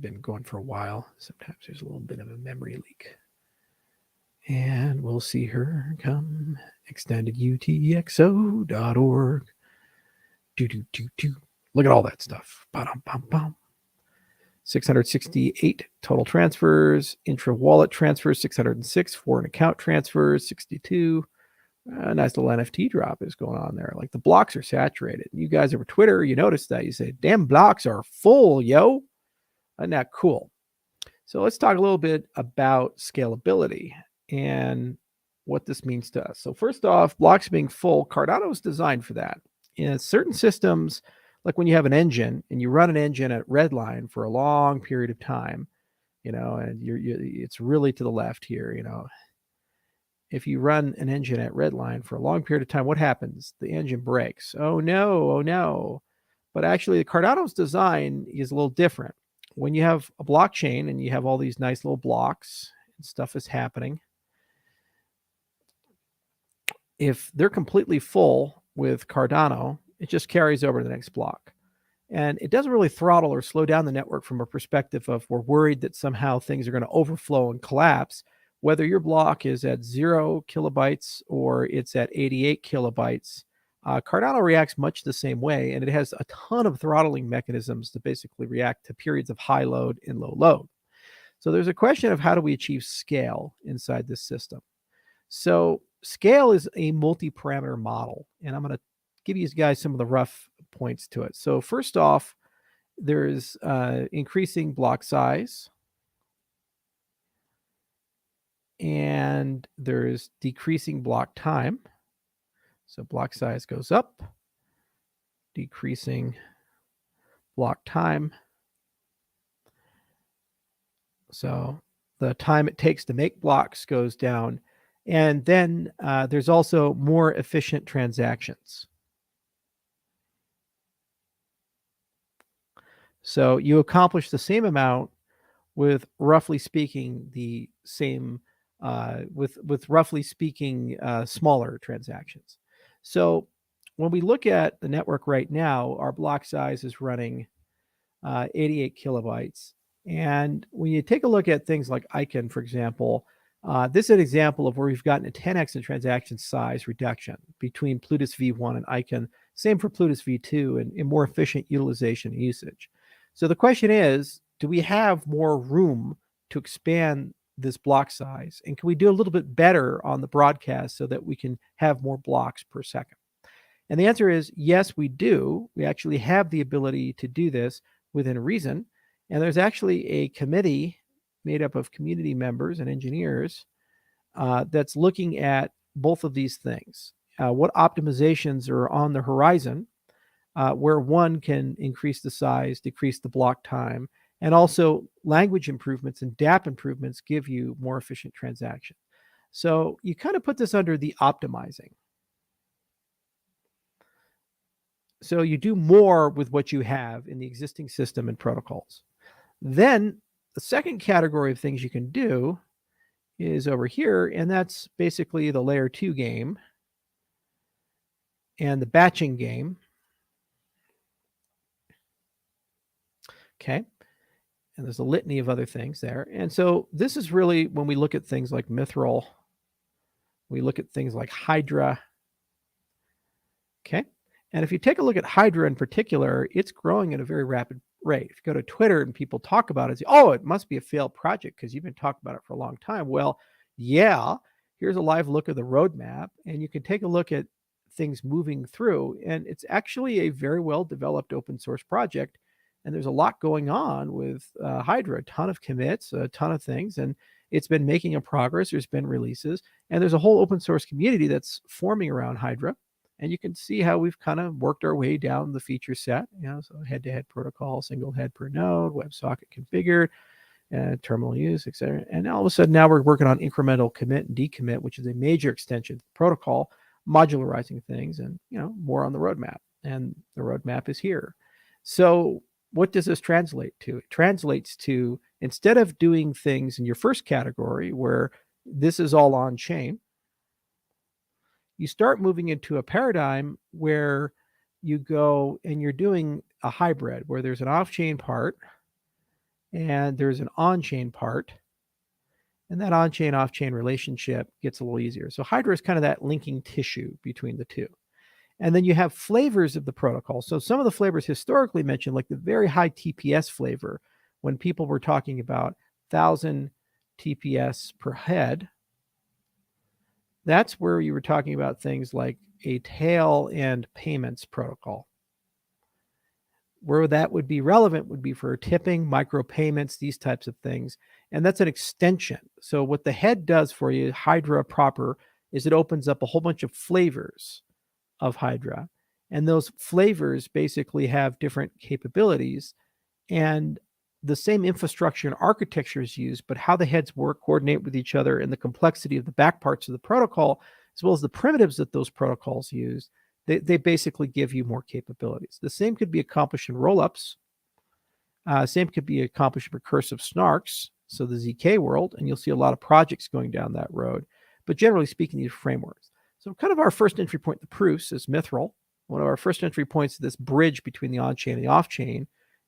been going for a while. Sometimes there's a little bit of a memory leak. And we'll see her come. Extendedutxo.org. Look at all that stuff. Ba-dum-bum-bum. 668 total transfers, intra wallet transfers 606, foreign account transfers 62. A nice little NFT drop is going on there. Like the blocks are saturated. You guys over Twitter, you notice that. You say, damn, blocks are full, yo. Isn't that cool? So let's talk a little bit about scalability and what this means to us. So first off, blocks being full, Cardano is designed for that. In certain systems, like when you have an engine and you run an engine at redline for a long period of time, and it's really to the left here, if you run an engine at redline for a long period of time, what happens? The engine breaks. Oh no. But actually, the Cardano's design is a little different. When you have a blockchain and you have all these nice little blocks and stuff is happening, if they're completely full with Cardano, it just carries over to the next block. And it doesn't really throttle or slow down the network from a perspective of we're worried that somehow things are going to overflow and collapse. Whether your block is at 0 kilobytes or it's at 88 kilobytes, Cardano reacts much the same way, and it has a ton of throttling mechanisms to basically react to periods of high load and low load. So there's a question of how do we achieve scale inside this system? So scale is a multi-parameter model, and I'm going to give you guys some of the rough points to it. So first off, there's increasing block size, and there's decreasing block time. So block size goes up, decreasing block time. So the time it takes to make blocks goes down. And then there's also more efficient transactions. So you accomplish the same amount with roughly speaking the same, with roughly speaking smaller transactions. So when we look at the network right now, our block size is running 88 kilobytes. And when you take a look at things like Icon, for example, this is an example of where we've gotten a 10x in transaction size reduction between Plutus V1 and Icon. Same for Plutus V2 and more efficient utilization and usage. So the question is, do we have more room to expand this block size? And can we do a little bit better on the broadcast so that we can have more blocks per second? And the answer is yes, we do. We actually have the ability to do this within reason. And there's actually a committee made up of community members and engineers that's looking at both of these things. What optimizations are on the horizon where one can increase the size, decrease the block time, and also language improvements and DApp improvements give you more efficient transaction. So you kind of put this under the optimizing. So you do more with what you have in the existing system and protocols. Then the second category of things you can do is over here, and that's basically the layer 2 game and the batching game. Okay. And there's a litany of other things there. And so this is really when we look at things like Mithril, we look at things like Hydra. Okay. And if you take a look at Hydra in particular, it's growing at a very rapid rate. If you go to Twitter and people talk about it, say, oh, it must be a failed project because you've been talking about it for a long time. Well, yeah, here's a live look of the roadmap, and you can take a look at things moving through. And it's actually a very well developed open source project. And there's a lot going on with Hydra, a ton of commits, a ton of things, and it's been making a progress. There's been releases, and there's a whole open source community that's forming around Hydra. And you can see how we've kind of worked our way down the feature set, so head-to-head protocol, single head per node, WebSocket configured, terminal use, etc. And all of a sudden now we're working on incremental commit and decommit, which is a major extension of the protocol, modularizing things, and more on the roadmap. And the roadmap is here. So what does this translate to? It translates to, instead of doing things in your first category where this is all on chain, you start moving into a paradigm where you go and you're doing a hybrid where there's an off-chain part and there's an on-chain part, and that on-chain, off-chain relationship gets a little easier. So Hydra is kind of that linking tissue between the two. And then you have flavors of the protocol. So some of the flavors historically mentioned, like the very high TPS flavor, when people were talking about 1,000 TPS per head, that's where you were talking about things like a tail and payments protocol. Where that would be relevant would be for tipping, micropayments, these types of things. And that's an extension. So what the head does for you, Hydra proper, is it opens up a whole bunch of flavors of Hydra. And those flavors basically have different capabilities. And the same infrastructure and architecture is used, but how the heads work, coordinate with each other, and the complexity of the back parts of the protocol, as well as the primitives that those protocols use, they basically give you more capabilities. The same could be accomplished in rollups. Same could be accomplished in recursive snarks, so the ZK world, and you'll see a lot of projects going down that road. But generally speaking, these frameworks. So kind of our first entry point, the proofs, is Mithril. One of our first entry points to this bridge between the on-chain and the off-chain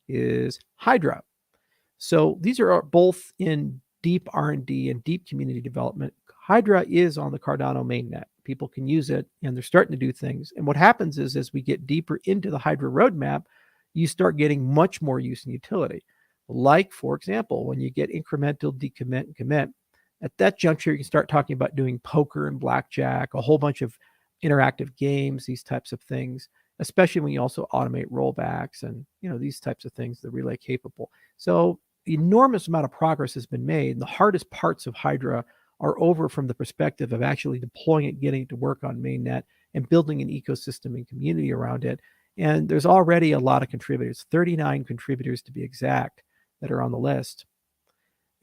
is Hydra. So these are both in deep R&D and deep community development. Hydra is on the Cardano mainnet. People can use it, and they're starting to do things. And what happens is, as we get deeper into the Hydra roadmap, you start getting much more use and utility. Like, for example, when you get incremental decommit and commit, at that juncture, you can start talking about doing poker and blackjack, a whole bunch of interactive games, these types of things, especially when you also automate rollbacks and these types of things that are relay capable. So the enormous amount of progress has been made. The hardest parts of Hydra are over from the perspective of actually deploying it, getting it to work on mainnet, and building an ecosystem and community around it. And there's already a lot of contributors, 39 contributors to be exact, that are on the list.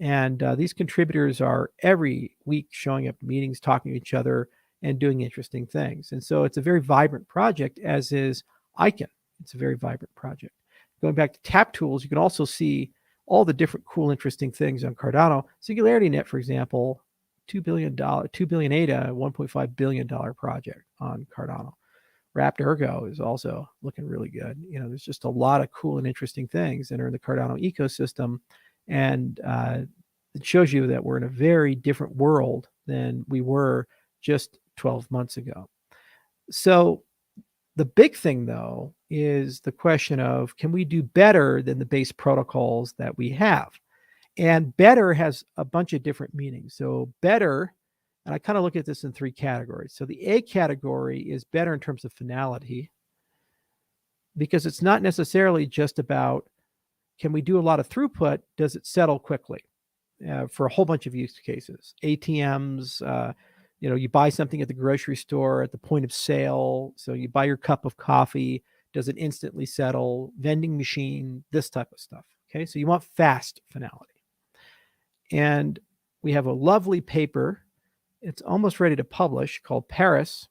And these contributors are every week showing up at meetings, talking to each other, and doing interesting things. And so it's a very vibrant project, as is Icon. It's a very vibrant project. Going back to tap tools, you can also see all the different cool, interesting things on Cardano. SingularityNet, for example, $2 billion ADA, $1.5 billion project on Cardano. Wrapped Ergo is also looking really good. There's just a lot of cool and interesting things that are in the Cardano ecosystem. And it shows you that we're in a very different world than we were just 12 months ago. So the big thing, though, is the question of, can we do better than the base protocols that we have? And better has a bunch of different meanings. So better, and I kind of look at this in three categories. So the A category is better in terms of finality, because it's not necessarily just about, can we do a lot of throughput? Does it settle quickly? For a whole bunch of use cases. ATMs, you buy something at the grocery store at the point of sale. So you buy your cup of coffee. Does it instantly settle? Vending machine, this type of stuff. Okay, so you want fast finality. And we have a lovely paper. It's almost ready to publish, called Paris.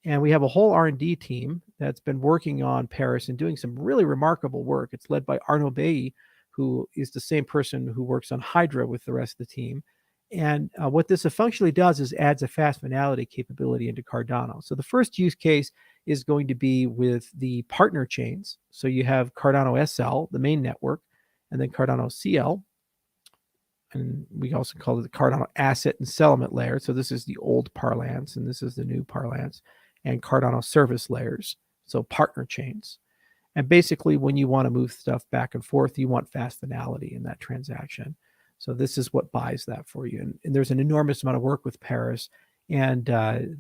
And we have a whole R&D team that's been working on Paris and doing some really remarkable work. It's led by Arnaud Bailly, who is the same person who works on Hydra with the rest of the team. And what this functionally does is adds a fast finality capability into Cardano. So the first use case is going to be with the partner chains. So you have Cardano SL, the main network, and then Cardano CL. And we also call it the Cardano asset and settlement layer. So this is the old parlance, and this is the new parlance, and Cardano service layers. So partner chains. And basically, when you want to move stuff back and forth, you want fast finality in that transaction. So this is what buys that for you. And there's an enormous amount of work with Paris. And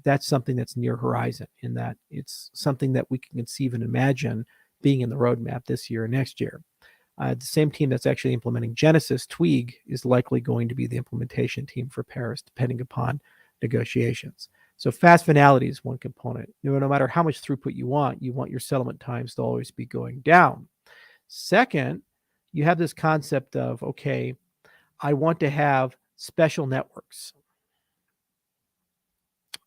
that's something that's near horizon, in that it's something that we can conceive and imagine being in the roadmap this year and next year. The same team that's actually implementing Genesis, Twig, is likely going to be the implementation team for Paris, depending upon negotiations. So fast finality is one component. No matter how much throughput you want your settlement times to always be going down. Second, you have this concept of, okay, I want to have special networks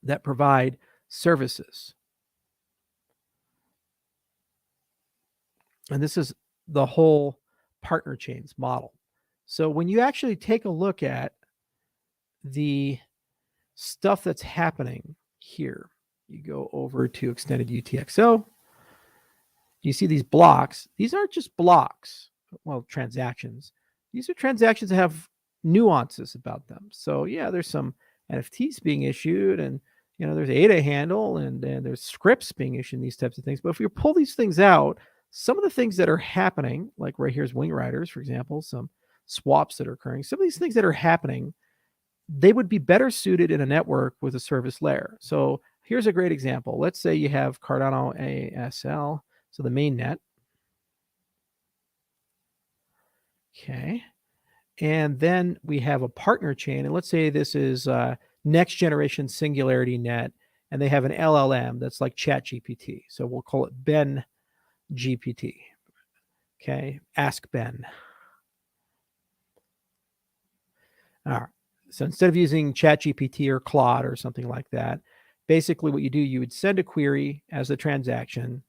that provide services. And this is the whole partner chains model. So when you actually take a look at the stuff that's happening here, you go over to extended UTXO, you see these blocks. These aren't just blocks, well, transactions. These are transactions that have nuances about them. So yeah, there's some NFTs being issued, and there's ADA handle, and there's scripts being issued, and these types of things. But if you pull these things out, some of the things that are happening, like right here's Wing Riders, for example, some swaps that are occurring, some of these things that are happening, they would be better suited in a network with a service layer. So here's a great example. Let's say you have Cardano ASL, so the main net. Okay. And then we have a partner chain. And let's say this is next generation Singularity Net, and they have an LLM that's like ChatGPT. So we'll call it Ben GPT. Okay. Ask Ben. All right. So instead of using ChatGPT or Claude or something like that, basically what you do, you would send a query as a transaction.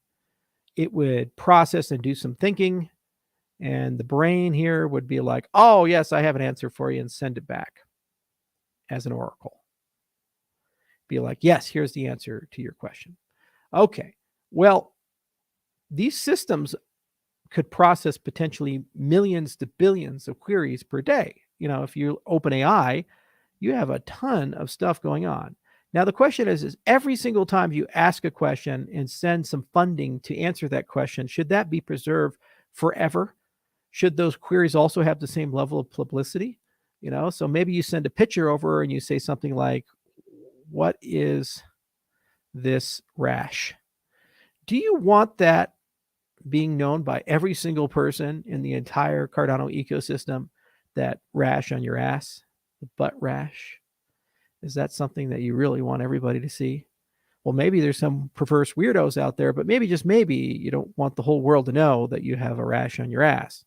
It would process and do some thinking. And the brain here would be like, oh, yes, I have an answer for you, and send it back as an oracle. Be like, yes, here's the answer to your question. Okay. Well, these systems could process potentially millions to billions of queries per day. If you open AI, you have a ton of stuff going on. Now, the question is every single time you ask a question and send some funding to answer that question, should that be preserved forever? Should those queries also have the same level of publicity? So maybe you send a picture over and you say something like, what is this rash? Do you want that being known by every single person in the entire Cardano ecosystem, that rash on your ass, the butt rash? Is that something that you really want everybody to see? Well, maybe there's some perverse weirdos out there, but maybe, just maybe, you don't want the whole world to know that you have a rash on your ass.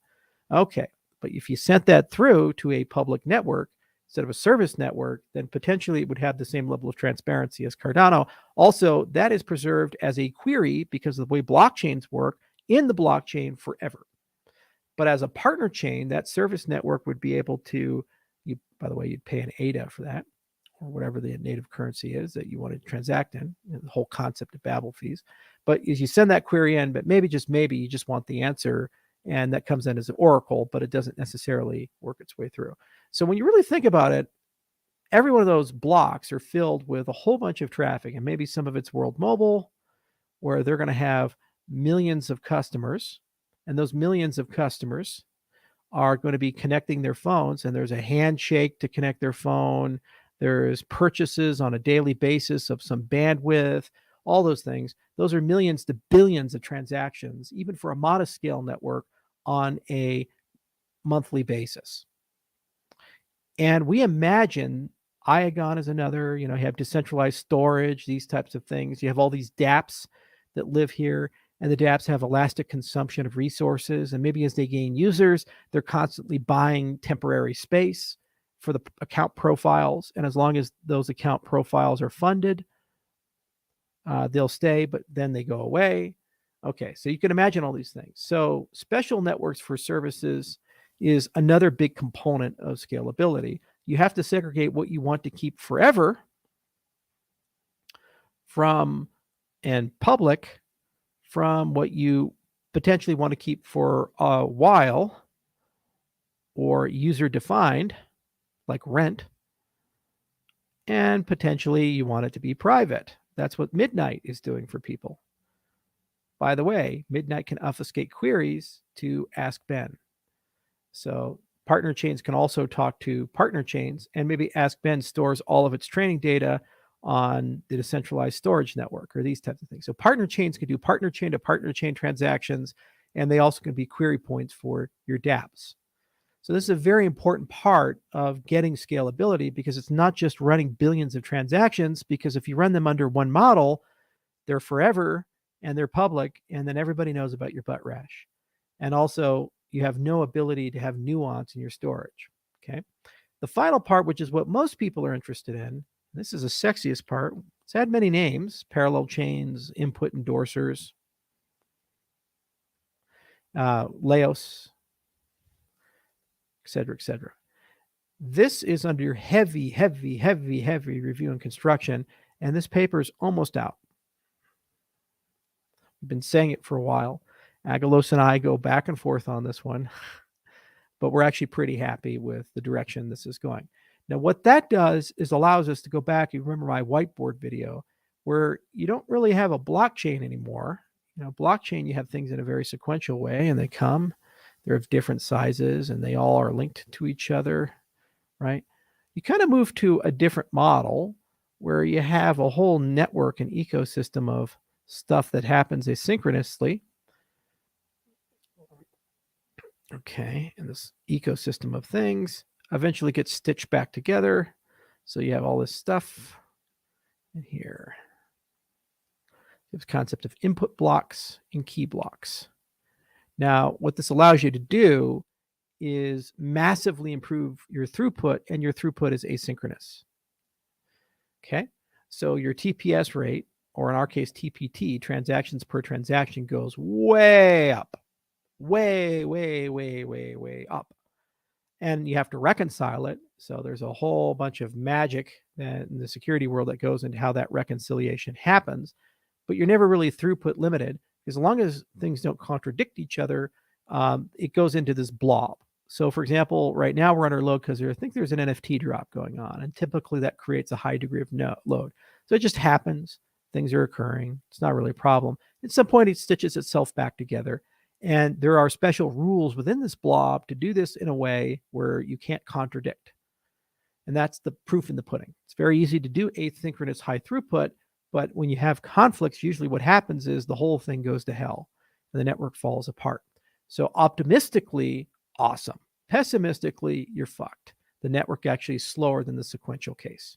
Okay, but if you sent that through to a public network instead of a service network, then potentially it would have the same level of transparency as Cardano. Also, that is preserved as a query because of the way blockchains work in the blockchain forever. But as a partner chain, that service network would be able to, by the way, you'd pay an ADA for that, or whatever the native currency is that you want to transact in, the whole concept of Babel fees. But as you send that query in, but maybe, just maybe, you just want the answer, and that comes in as an oracle, but it doesn't necessarily work its way through. So when you really think about it, every one of those blocks are filled with a whole bunch of traffic, and maybe some of it's world mobile, where they're going to have millions of customers, and those millions of customers are going to be connecting their phones, and there's a handshake to connect their phone. There's purchases on a daily basis of some bandwidth, all those things. Those are millions to billions of transactions, even for a modest scale network, on a monthly basis. And we imagine Iagon is another, you have decentralized storage, these types of things. You have all these dApps that live here, and the dApps have elastic consumption of resources. And maybe as they gain users, they're constantly buying temporary space for the account profiles. And as long as those account profiles are funded, they'll stay, but then they go away. Okay, so you can imagine all these things. So special networks for services is another big component of scalability. You have to segregate what you want to keep forever from, and public, from what you potentially want to keep for a while or user defined, like rent, and potentially you want it to be private. That's what Midnight is doing for people. By the way, Midnight can obfuscate queries to Ask Ben. So partner chains can also talk to partner chains, and maybe Ask Ben stores all of its training data on the decentralized storage network, or these types of things. So partner chains can do partner chain to partner chain transactions, and they also can be query points for your dApps. So this is a very important part of getting scalability, because it's not just running billions of transactions, because if you run them under one model, they're forever and they're public, and then everybody knows about your butt rash. And also, you have no ability to have nuance in your storage. Okay. The final part, which is what most people are interested in, this is the sexiest part. It's had many names: parallel chains, input endorsers, Laos, et cetera, et cetera. This is under heavy, heavy, heavy, heavy review and construction, and this paper is almost out. We've been saying it for a while. Agalos and I go back and forth on this one. but we're actually pretty happy with the direction this is going. Now, what that does is allows us to go back. You remember my whiteboard video where you don't really have a blockchain anymore. Blockchain, you have things in a very sequential way, and they're of different sizes, and they all are linked to each other, right? You kind of move to a different model where you have a whole network and ecosystem of stuff that happens asynchronously. Okay, and this ecosystem of things eventually gets stitched back together. So you have all this stuff in here. This concept of input blocks and key blocks. Now, what this allows you to do is massively improve your throughput, and your throughput is asynchronous. Okay, so your TPS rate, or in our case, TPT, transactions per transaction, goes way up. Way up. And you have to reconcile it. So there's a whole bunch of magic in the security world that goes into how that reconciliation happens. But you're never really throughput limited. As long as things don't contradict each other, it goes into this blob. So for example, right now we're under load because I think there's an NFT drop going on. And typically that creates a high degree of load. So it just happens. Things are occurring. It's not really a problem. At some point, it stitches itself back together. And there are special rules within this blob to do this in a way where you can't contradict. And that's the proof in the pudding. It's very easy to do asynchronous high throughput, but when you have conflicts, usually what happens is the whole thing goes to hell and the network falls apart. So optimistically, awesome. Pessimistically, you're fucked. The network actually is slower than the sequential case.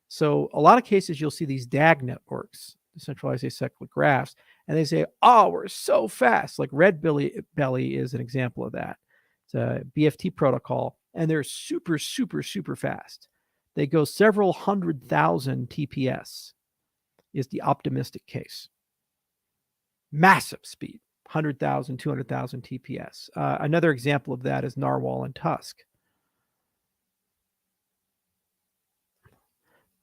So a lot of cases, you'll see these DAG networks, decentralized acyclic graphs, and they say, oh, we're so fast. Like Red Belly is an example of that. It's a BFT protocol, and they're super, super, super fast. They go several 100,000 TPS is the optimistic case. Massive speed, 100,000, 200,000 TPS. Another example of that is Narwhal and Tusk.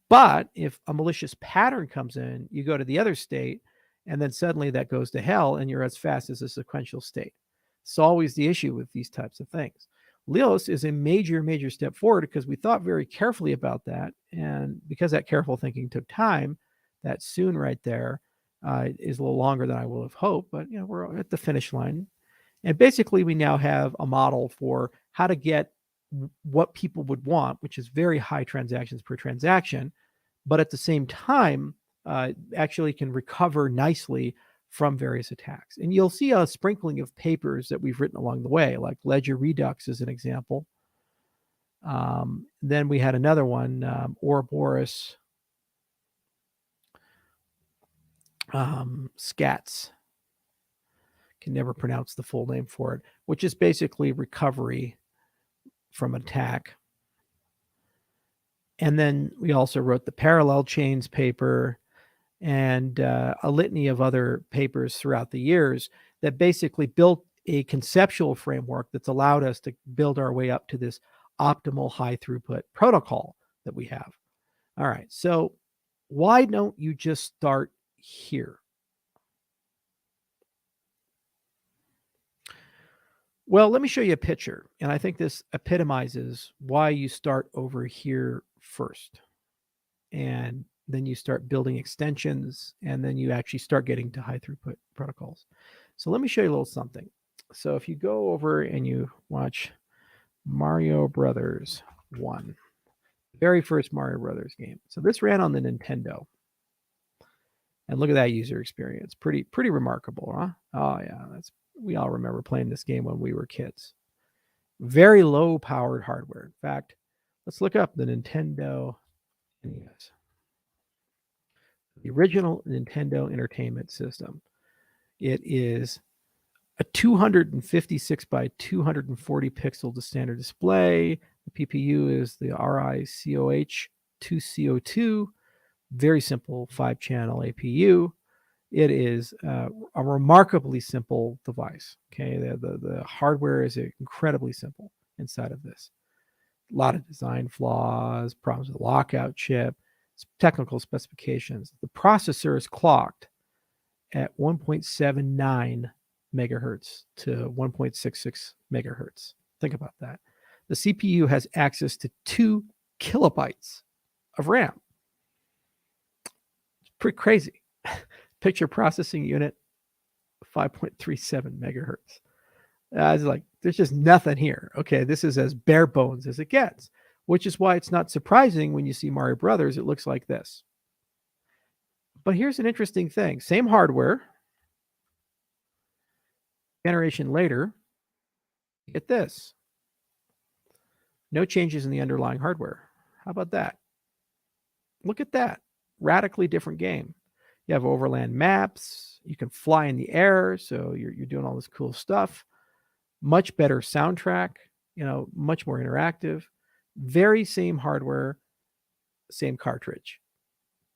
But if a malicious pattern comes in, you go to the other state, and then suddenly that goes to hell, and you're as fast as a sequential state. It's always the issue with these types of things. Leos is a major, major step forward because we thought very carefully about that. And because that careful thinking took time, that soon right there is a little longer than I would have hoped. But we're at the finish line. And basically, we now have a model for how to get what people would want, which is very high transactions per transaction, but at the same time, actually can recover nicely from various attacks. And you'll see a sprinkling of papers that we've written along the way, like Ledger Redux is an example. Then we had another one, Ouroboros Scats. Can never pronounce the full name for it, which is basically recovery from attack. And then we also wrote the parallel chains paper and a litany of other papers throughout the years that basically built a conceptual framework that's allowed us to build our way up to this optimal high throughput protocol that we have. All right, so why don't you just start here? Well, let me show you a picture, and I think this epitomizes why you start over here first. And then you start building extensions, and then you actually start getting to high throughput protocols. So let me show you a little something. So if you go over and you watch Mario Brothers 1, the very first Mario Brothers game. So this ran on the Nintendo. And look at that user experience. Pretty remarkable, huh? Oh yeah, we all remember playing this game when we were kids. Very low powered hardware. In fact, let's look up the Nintendo NES. The original Nintendo Entertainment System. It is a 256 by 240 pixel to standard display. The PPU is the RICOH 2CO2. Very simple 5-channel APU. It is a remarkably simple device. Okay, the hardware is incredibly simple inside of this. A lot of design flaws, problems with the lockout chip, technical specifications. The processor is clocked at 1.79 megahertz to 1.66 megahertz. Think about that. The CPU has access to 2 kilobytes of RAM. It's pretty crazy. Picture processing unit, 5.37 megahertz. It's like, there's just nothing here. Okay, this is as bare bones as it gets, which is why it's not surprising when you see Mario Brothers, it looks like this. But here's an interesting thing. Same hardware, generation later, get this. No changes in the underlying hardware. How about that? Look at that. Radically different game. You have overland maps. You can fly in the air, so you're doing all this cool stuff. Much better soundtrack, much more interactive. Very same hardware, same cartridge.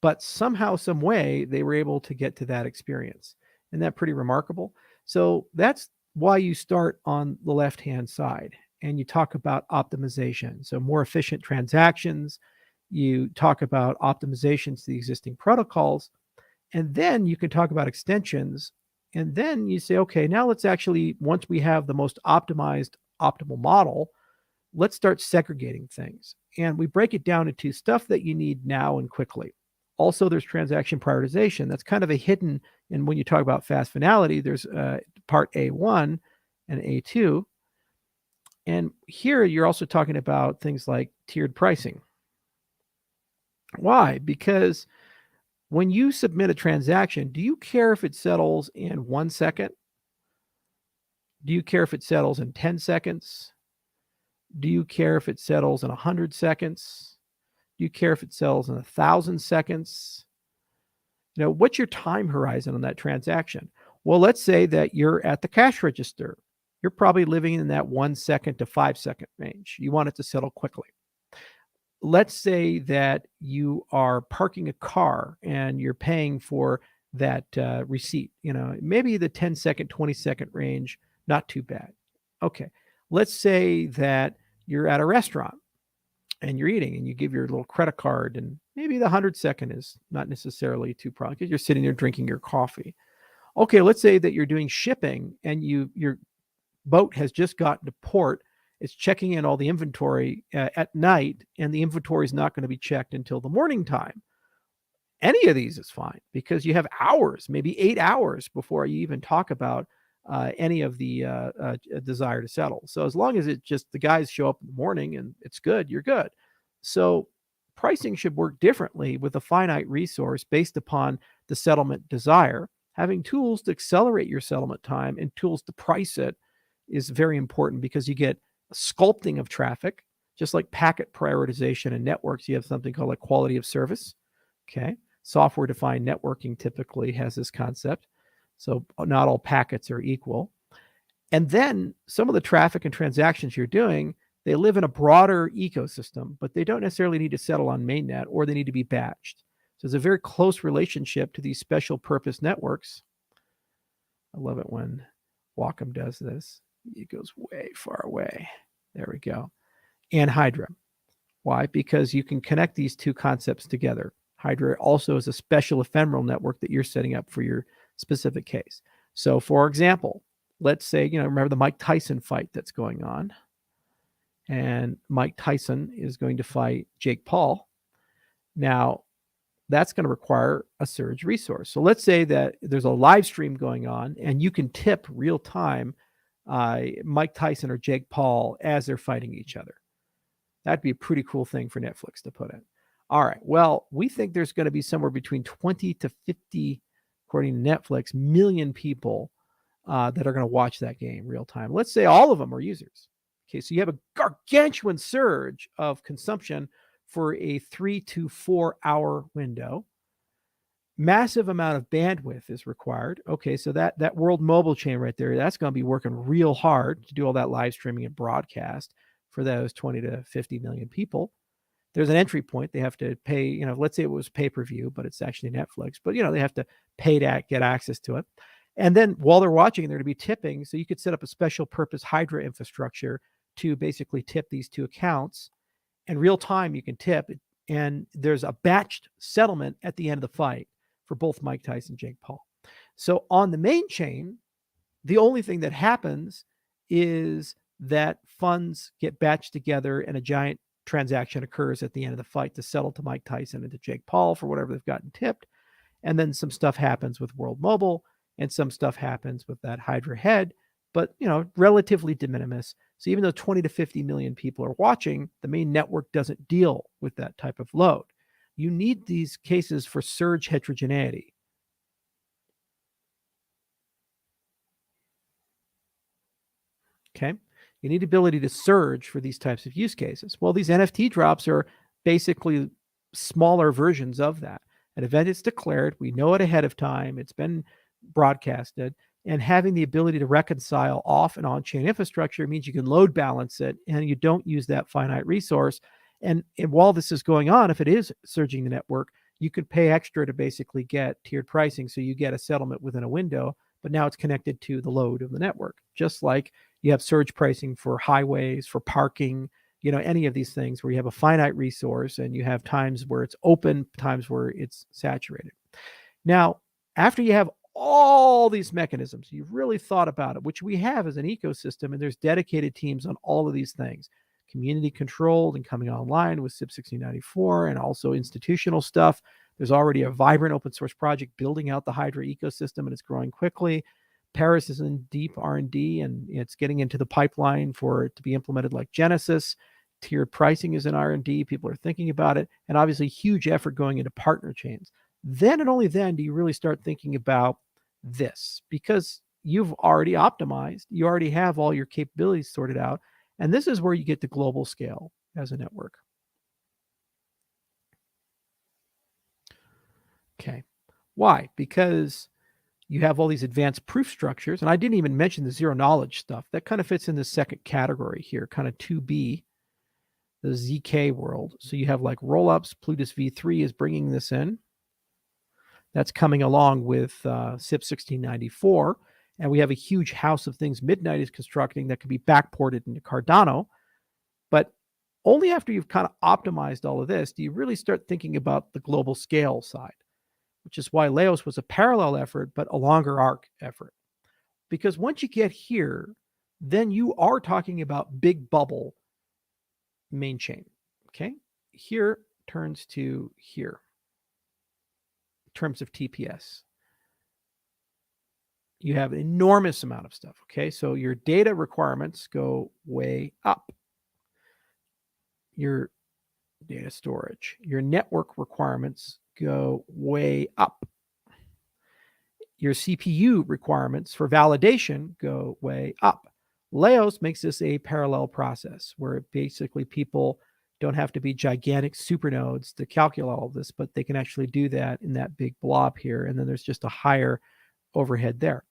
But somehow, some way, they were able to get to that experience. Isn't that pretty remarkable? So that's why you start on the left-hand side and you talk about optimization. So more efficient transactions, you talk about optimizations to the existing protocols, and then you can talk about extensions. And then you say, okay, now let's actually, once we have the most optimized, optimal model, let's start segregating things. And we break it down into stuff that you need now and quickly. Also, there's transaction prioritization. That's kind of a hidden, and when you talk about fast finality, there's part A1 and A2. And here you're also talking about things like tiered pricing. Why? Because when you submit a transaction, do you care if it settles in 1 second? Do you care if it settles in 10 seconds? Do you care if it settles in 100 seconds? Do you care if it settles in 1,000 seconds? What's your time horizon on that transaction? Well, let's say that you're at the cash register. You're probably living in that 1 second to 5 second range. You want it to settle quickly. Let's say that you are parking a car and you're paying for that receipt. Maybe the 10 second, 20 second range, not too bad. Okay. Let's say that you're at a restaurant and you're eating and you give your little credit card, and maybe the 100 second is not necessarily too problem because you're sitting there drinking your coffee. Okay, let's say that you're doing shipping and your boat has just gotten to port. It's checking in all the inventory at night, and the inventory is not going to be checked until the morning time. Any of these is fine because you have hours, maybe 8 hours before you even talk about any of the desire to settle. So as long as it just the guys show up in the morning and it's good, you're good. So pricing should work differently with a finite resource based upon the settlement desire. Having tools to accelerate your settlement time and tools to price it is very important because you get sculpting of traffic, just like packet prioritization and networks. You have something called like quality of service. Okay. Software-defined networking typically has this concept. So not all packets are equal. And then some of the traffic and transactions you're doing, they live in a broader ecosystem, but they don't necessarily need to settle on mainnet, or they need to be batched. So there's a very close relationship to these special purpose networks. I love it when Wacom does this. It goes way far away. There we go. And Hydra. Why? Because you can connect these two concepts together. Hydra also is a special ephemeral network that you're setting up for your specific case. So for example, let's say, remember the Mike Tyson fight that's going on. And Mike Tyson is going to fight Jake Paul. Now, that's going to require a surge resource. So let's say that there's a live stream going on and you can tip real time Mike Tyson or Jake Paul as they're fighting each other. That'd be a pretty cool thing for Netflix to put in. All right. Well, we think there's going to be somewhere between 20 to 50, according to Netflix, million people that are going to watch that game real time. Let's say all of them are users. Okay. So you have a gargantuan surge of consumption for a 3 to 4 hour window. Massive amount of bandwidth is required. Okay, so that world mobile chain right there, that's going to be working real hard to do all that live streaming and broadcast for those 20 to 50 million people. There's an entry point. They have to pay, let's say it was pay-per-view, but it's actually Netflix. But, they have to pay to get access to it. And then while they're watching, they're going to be tipping. So you could set up a special purpose Hydra infrastructure to basically tip these two accounts. And real time, you can tip. And there's a batched settlement at the end of the fight for both Mike Tyson and Jake Paul. So on the main chain, the only thing that happens is that funds get batched together and a giant transaction occurs at the end of the fight to settle to Mike Tyson and to Jake Paul for whatever they've gotten tipped. And then some stuff happens with World Mobile and some stuff happens with that Hydra head, but relatively de minimis. So even though 20 to 50 million people are watching, the main network doesn't deal with that type of load. You need these cases for surge heterogeneity. Okay. You need ability to surge for these types of use cases. Well, these NFT drops are basically smaller versions of that. An event is declared, we know it ahead of time, it's been broadcasted, and having the ability to reconcile off and on chain infrastructure means you can load balance it and you don't use that finite resource. And while this is going on, if it is surging the network, you could pay extra to basically get tiered pricing. So you get a settlement within a window, but now it's connected to the load of the network, just like you have surge pricing for highways, for parking, any of these things where you have a finite resource and you have times where it's open, times where it's saturated. Now, after you have all these mechanisms, you've really thought about it, which we have as an ecosystem, and there's dedicated teams on all of these things, community controlled and coming online with SIP 1694 and also institutional stuff. There's already a vibrant open source project building out the Hydra ecosystem, and it's growing quickly. Paris is in deep R&D, and it's getting into the pipeline for it to be implemented like Genesis. Tiered pricing is in R&D. People are thinking about it, and obviously huge effort going into partner chains. Then and only then do you really start thinking about this, because you've already optimized. You already have all your capabilities sorted out, and this is where you get to global scale as a network. Okay. Why? Because you have all these advanced proof structures, and I didn't even mention the zero knowledge stuff. That kind of fits in the second category here, kind of 2B, the ZK world. So you have like rollups. Plutus V3 is bringing this in. That's coming along with SIP 1694. And we have a huge house of things Midnight is constructing that can be backported into Cardano. But only after you've kind of optimized all of this do you really start thinking about the global scale side, which is why Laos was a parallel effort, but a longer arc effort. Because once you get here, then you are talking about big bubble main chain. Okay. Here turns to here in terms of TPS. You have an enormous amount of stuff. Okay. So your data requirements go way up. Your data storage, your network requirements go way up. Your CPU requirements for validation go way up. Laos makes this a parallel process where basically people don't have to be gigantic supernodes to calculate all of this, but they can actually do that in that big blob here. And then there's just a higher overhead there.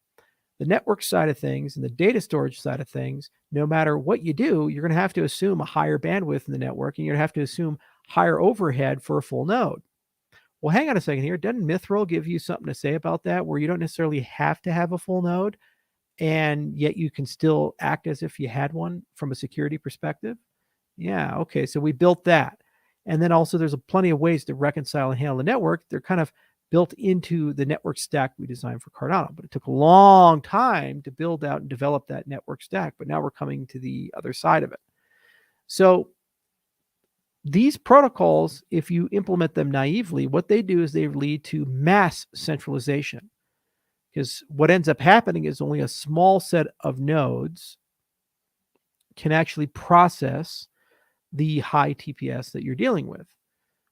The network side of things and the data storage side of things, no matter what you do, you're going to have to assume a higher bandwidth in the network, and you're going to have to assume higher overhead for a full node. Well, hang on a second here. Doesn't Mithril give you something to say about that, where you don't necessarily have to have a full node, and yet you can still act as if you had one from a security perspective? Yeah, okay, so we built that. And then also there's plenty of ways to reconcile and handle the network. They're kind of built into the network stack we designed for Cardano, but it took a long time to build out and develop that network stack. But now we're coming to the other side of it. So these protocols, if you implement them naively, what they do is they lead to mass centralization, because what ends up happening is only a small set of nodes can actually process the high TPS that you're dealing with.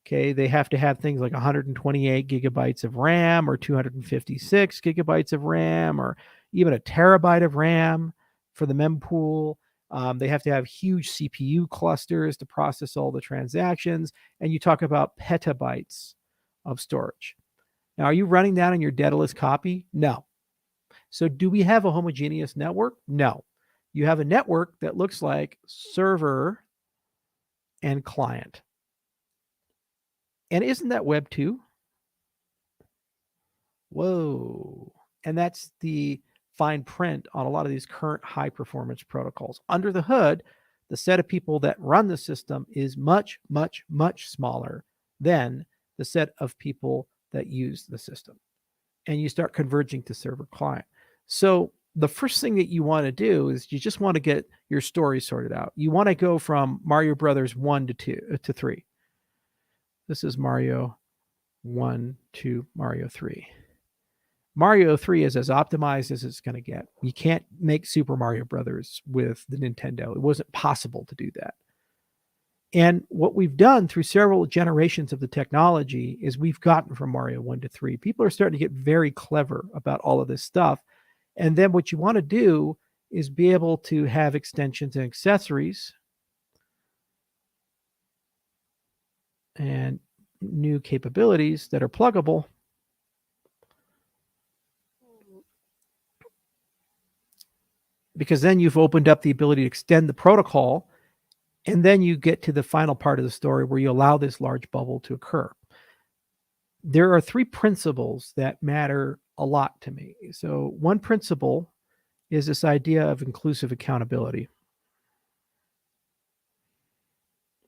Okay, they have to have things like 128 gigabytes of RAM or 256 gigabytes of RAM or even a terabyte of RAM for the mempool. They have to have huge CPU clusters to process all the transactions. And you talk about petabytes of storage. Now, are you running that on your Daedalus copy? No. So do we have a homogeneous network? No. You have a network that looks like server and client. And isn't that Web 2? Whoa. And that's the fine print on a lot of these current high performance protocols. Under the hood, the set of people that run the system is much, much, much smaller than the set of people that use the system. And you start converging to server client. So the first thing that you want to do is you just want to get your story sorted out. You want to go from Mario Brothers 1 to 2 to 3. This is Mario 1 to Mario 3. Mario 3 is as optimized as it's going to get. You can't make Super Mario Brothers with the Nintendo. It wasn't possible to do that. And what we've done through several generations of the technology is we've gotten from Mario 1 to 3. People are starting to get very clever about all of this stuff. And then what you want to do is be able to have extensions and accessories and new capabilities that are pluggable. Because then you've opened up the ability to extend the protocol, and then you get to the final part of the story where you allow this large bubble to occur. There are 3 principles that matter a lot to me. So one principle is this idea of inclusive accountability.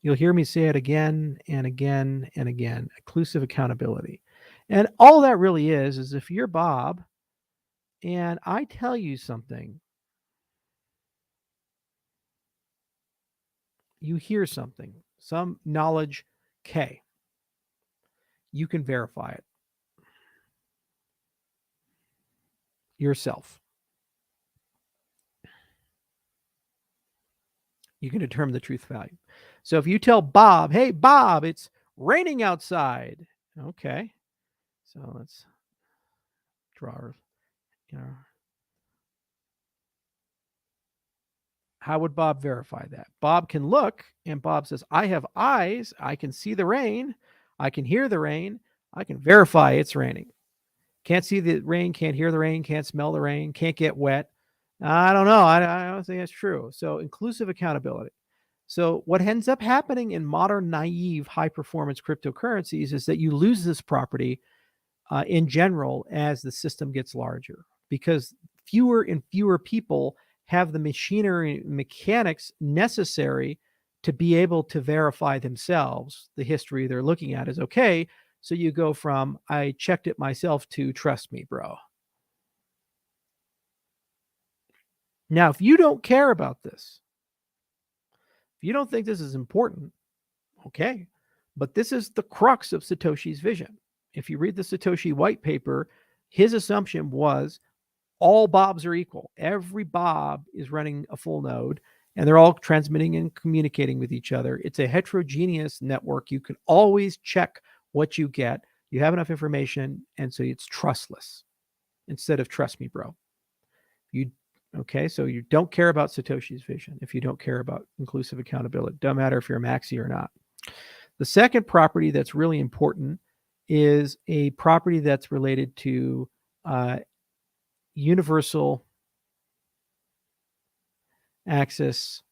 You'll hear me say it again and again and again, inclusive accountability. And all that really is if you're Bob and I tell you something, you hear something, some knowledge K, you can verify it yourself. You can determine the truth value. So if you tell Bob, hey, Bob, it's raining outside. Okay. So let's draw, how would Bob verify that? Bob can look, and Bob says, I have eyes. I can see the rain. I can hear the rain. I can verify it's raining. Can't see the rain, can't hear the rain, can't smell the rain, can't get wet. I don't know. I don't think that's true. So inclusive accountability. So what ends up happening in modern, naive, high-performance cryptocurrencies is that you lose this property in general as the system gets larger, because fewer and fewer people have the machinery mechanics necessary to be able to verify themselves. The history they're looking at is okay. So you go from, I checked it myself, to trust me, bro. Now, if you don't care about this, if you don't think this is important, okay. But this is the crux of Satoshi's vision. If you read the Satoshi white paper, his assumption was all Bobs are equal. Every Bob is running a full node, and they're all transmitting and communicating with each other. It's a heterogeneous network. You can always check what you get. You have enough information, and so it's trustless instead of trust me, bro. Okay, so you don't care about Satoshi's vision if you don't care about inclusive accountability. Doesn't matter if you're a maxi or not. The second property that's really important is a property that's related to universal access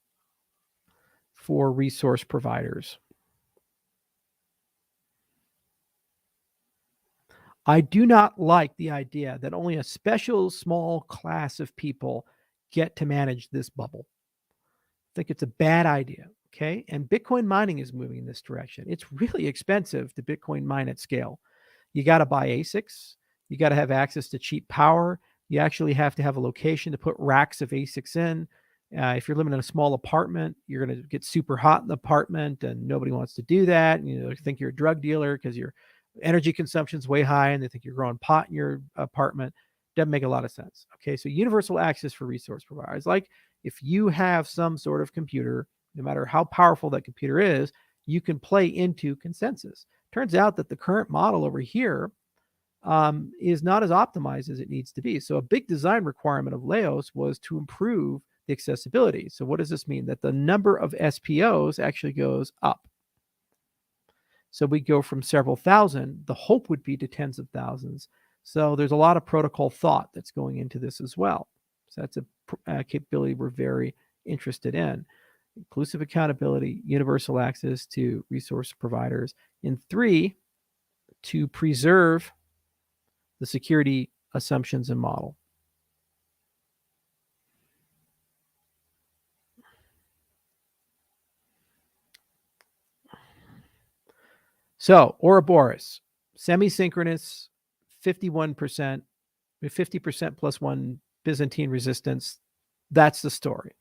for resource providers. I do not like the idea that only a special small class of people get to manage this bubble. I think it's a bad idea, okay? And Bitcoin mining is moving in this direction. It's really expensive to Bitcoin mine at scale. You got to buy ASICs. You got to have access to cheap power. You actually have to have a location to put racks of ASICs in. If you're living in a small apartment, you're going to get super hot in the apartment, and nobody wants to do that. And you think you're a drug dealer because your energy consumption is way high, and they think you're growing pot in your apartment. Doesn't make a lot of sense. Okay, so universal access for resource providers. Like if you have some sort of computer, no matter how powerful that computer is, you can play into consensus. Turns out that the current model over here is not as optimized as it needs to be. So a big design requirement of Laos was to improve the accessibility. So what does this mean? That the number of SPOs actually goes up. So we go from several thousand, the hope would be to tens of thousands. So there's a lot of protocol thought that's going into this as well. So that's a capability we're very interested in. Inclusive accountability, universal access to resource providers. And 3, to preserve the security assumptions and model. So Ouroboros, semi-synchronous, 51%, 50% plus 1 Byzantine resistance. That's the story.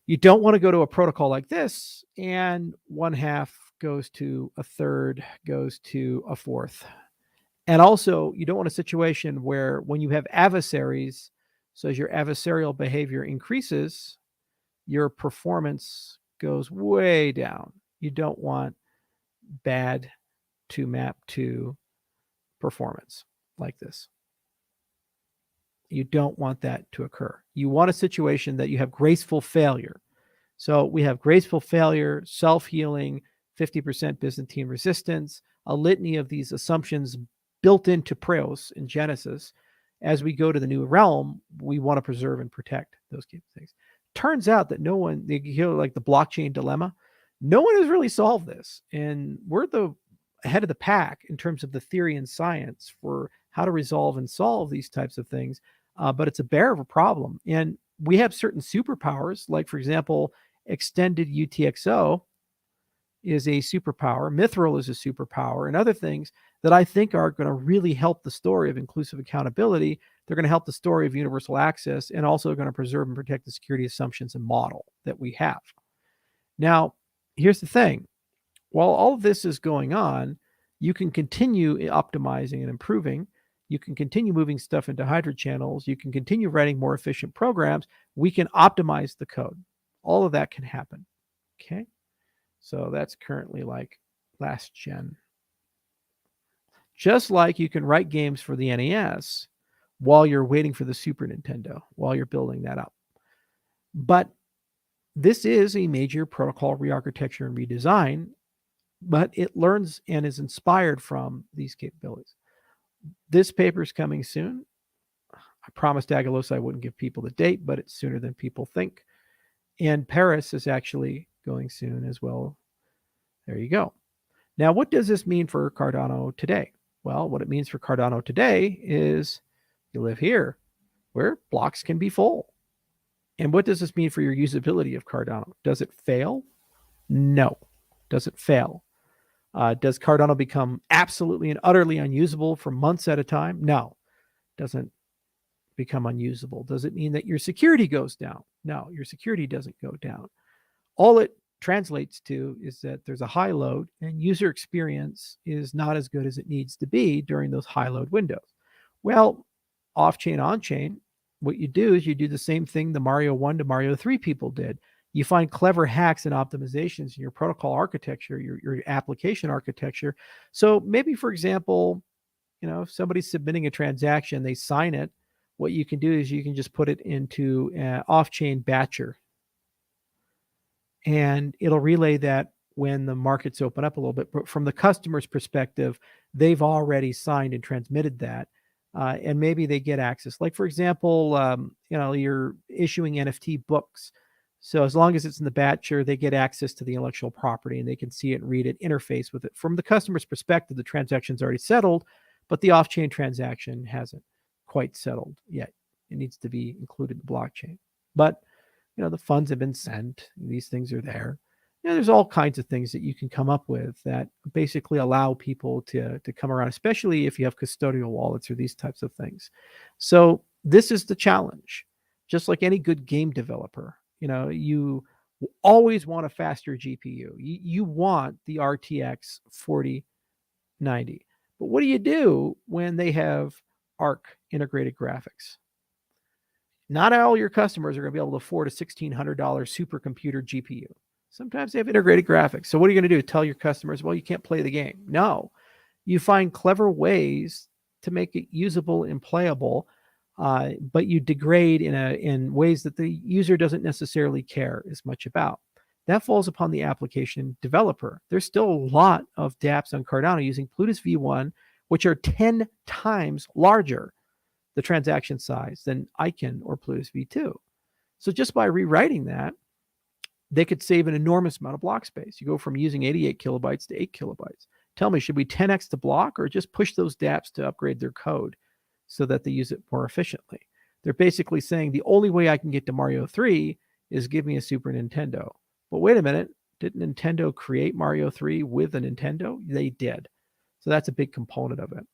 You don't want to go to a protocol like this and one half goes to a third, goes to a fourth. And also, you don't want a situation where when you have adversaries, so as your adversarial behavior increases, your performance goes way down. You don't want bad to map to performance like this. You don't want that to occur. You want a situation that you have graceful failure. So we have graceful failure, self-healing, 50% Byzantine resistance, a litany of these assumptions built into Prios in Genesis. As we go to the new realm, we want to preserve and protect those things. Turns out that no one, like the blockchain dilemma, no one has really solved this. And we're the ahead of the pack in terms of the theory and science for how to resolve and solve these types of things. But it's a bear of a problem. And we have certain superpowers, like, for example, extended UTXO is a superpower, Mithril is a superpower, and other things that I think are going to really help the story of inclusive accountability. They're going to help the story of universal access and also going to preserve and protect the security assumptions and model that we have. Now, here's the thing. While all of this is going on, you can continue optimizing and improving. You can continue moving stuff into Hydra channels. You can continue writing more efficient programs. We can optimize the code. All of that can happen. Okay. So that's currently like last gen. Just like you can write games for the NES while you're waiting for the Super Nintendo, while you're building that up. But this is a major protocol re-architecture and redesign, but it learns and is inspired from these capabilities. This paper is coming soon. I promised Agalos I wouldn't give people the date, but it's sooner than people think. And Paris is actually going soon as well. There you go. Now, what does this mean for Cardano today? Well, what it means for Cardano today is you live here where blocks can be full. And what does this mean for your usability of Cardano? Does it fail? No. Does it fail? Does Cardano become absolutely and utterly unusable for months at a time? No. Doesn't become unusable. Does it mean that your security goes down? No, your security doesn't go down. All it translates to is that there's a high load and user experience is not as good as it needs to be during those high load windows. Well, off-chain, on-chain, what you do is you do the same thing the Mario 1 to Mario 3 people did. You find clever hacks and optimizations in your protocol architecture, your application architecture. So maybe, for example, if somebody's submitting a transaction, they sign it. What you can do is you can just put it into an off-chain batcher. And it'll relay that when the markets open up a little bit. But from the customer's perspective, they've already signed and transmitted that. And maybe they get access. Like, for example, you're issuing NFT books. So as long as it's in the batcher, they get access to the intellectual property and they can see it and read it, interface with it. From the customer's perspective, the transaction's already settled, but the off-chain transaction hasn't quite settled yet. It needs to be included in the blockchain. But the funds have been sent. These things are there. There's all kinds of things that you can come up with that basically allow people to come around, especially if you have custodial wallets or these types of things. So this is the challenge. Just like any good game developer, you always want a faster GPU. You want the RTX 4090. But what do you do when they have ARC integrated graphics? Not all your customers are going to be able to afford a $1,600 supercomputer GPU. Sometimes they have integrated graphics. So what are you going to do? Tell your customers, well, you can't play the game. No. You find clever ways to make it usable and playable, but you degrade in ways that the user doesn't necessarily care as much about. That falls upon the application developer. There's still a lot of dApps on Cardano using Plutus V1, which are 10 times larger the transaction size than Icon or Plutus V2. So just by rewriting that, they could save an enormous amount of block space. You go from using 88 kilobytes to 8 kilobytes. Tell me, should we 10x the block or just push those dApps to upgrade their code so that they use it more efficiently? They're basically saying the only way I can get to Mario 3 is give me a Super Nintendo. But wait a minute, didn't Nintendo create Mario 3 with a Nintendo? They did. So that's a big component of it.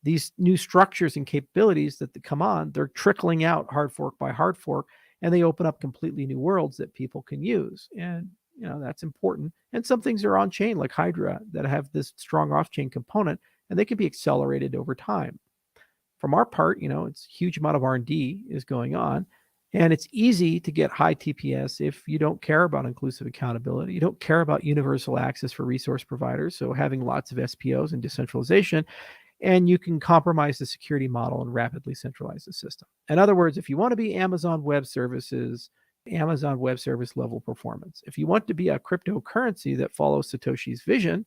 these new structures and capabilities that come on, they're trickling out hard fork by hard fork, and they open up completely new worlds that people can use. And that's important. And some things are on chain, like Hydra, that have this strong off-chain component, and they can be accelerated over time. From our part, it's a huge amount of R&D is going on, and it's easy to get high TPS if you don't care about inclusive accountability. You don't care about universal access for resource providers, so having lots of SPOs and decentralization, and you can compromise the security model and rapidly centralize the system. In other words, if you want to be Amazon Web Services, Amazon Web Service level performance, if you want to be a cryptocurrency that follows Satoshi's vision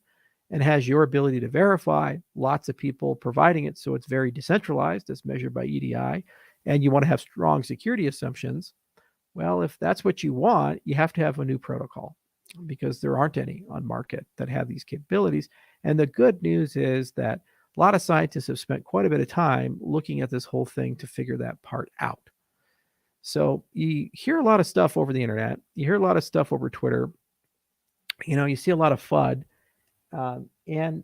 and has your ability to verify, lots of people providing it so it's very decentralized as measured by EDI, and you want to have strong security assumptions, well, if that's what you want, you have to have a new protocol, because there aren't any on market that have these capabilities. And the good news is that a lot of scientists have spent quite a bit of time looking at this whole thing to figure that part out. So you hear a lot of stuff over the internet. You hear a lot of stuff over Twitter. You see a lot of FUD. And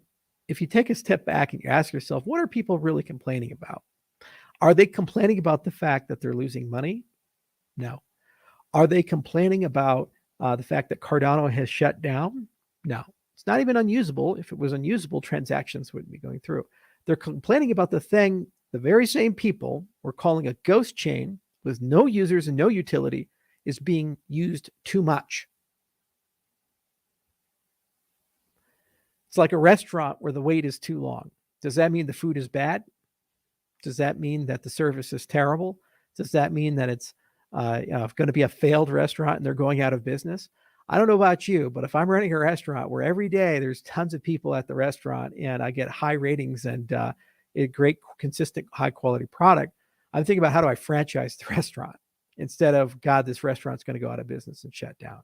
if you take a step back and you ask yourself, what are people really complaining about? Are they complaining about the fact that they're losing money? No. Are they complaining about the fact that Cardano has shut down? No. It's not even unusable. If it was unusable, transactions wouldn't be going through. They're complaining about the thing the very same people were calling a ghost chain with no users and no utility is being used too much. It's like a restaurant where the wait is too long. Does that mean the food is bad? Does that mean that the service is terrible? Does that mean that it's going to be a failed restaurant and they're going out of business? I don't know about you, but if I'm running a restaurant where every day there's tons of people at the restaurant and I get high ratings and a great, consistent, high quality product, I'm thinking about how do I franchise the restaurant instead of, God, this restaurant's going to go out of business and shut down.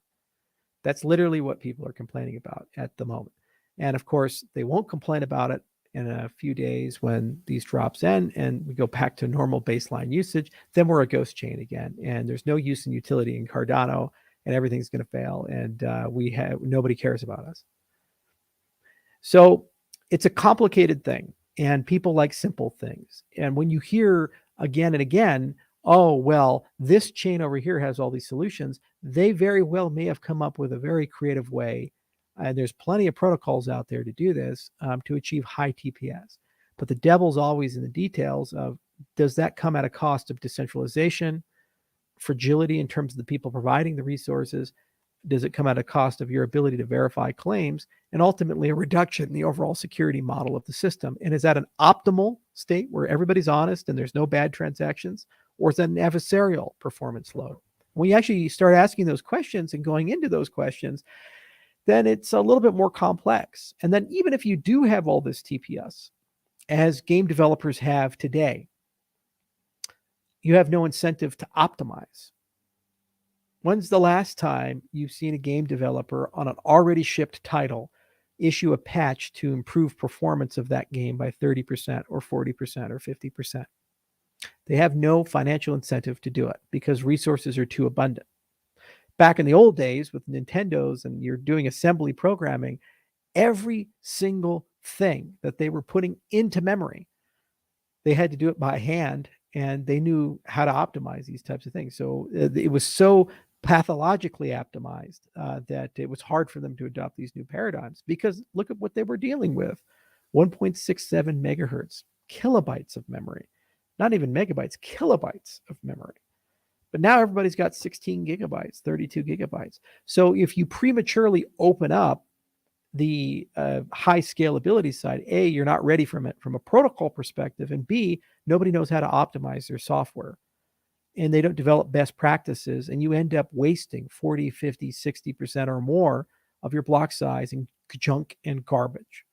That's literally what people are complaining about at the moment. And of course, they won't complain about it in a few days when these drops end and we go back to normal baseline usage. Then we're a ghost chain again, and there's no use and utility in Cardano, and everything's going to fail, and nobody cares about us. So it's a complicated thing, and people like simple things. And when you hear again and again, oh, well, this chain over here has all these solutions, they very well may have come up with a very creative way. And there's plenty of protocols out there to do this to achieve high TPS. But the devil's always in the details of, does that come at a cost of decentralization, fragility in terms of the people providing the resources? Does it come at a cost of your ability to verify claims, and ultimately a reduction in the overall security model of the system? And is that an optimal state where everybody's honest and there's no bad transactions? Or is that an adversarial performance load? When you actually start asking those questions and going into those questions, then it's a little bit more complex. And then even if you do have all this TPS, as game developers have today, you have no incentive to optimize. When's the last time you've seen a game developer on an already shipped title issue a patch to improve performance of that game by 30% or 40% or 50%? They have no financial incentive to do it because resources are too abundant. Back in the old days with Nintendos and you're doing assembly programming, every single thing that they were putting into memory, they had to do it by hand, and they knew how to optimize these types of things. So it was so pathologically optimized that it was hard for them to adopt these new paradigms, because look at what they were dealing with. 1.67 megahertz, kilobytes of memory, not even megabytes, kilobytes of memory. But now everybody's got 16 gigabytes, 32 gigabytes. So if you prematurely open up the high scalability side, A, you're not ready from it from a protocol perspective, and B, nobody knows how to optimize their software, and they don't develop best practices, and you end up wasting 40, 50, 60% or more of your block size in junk and garbage.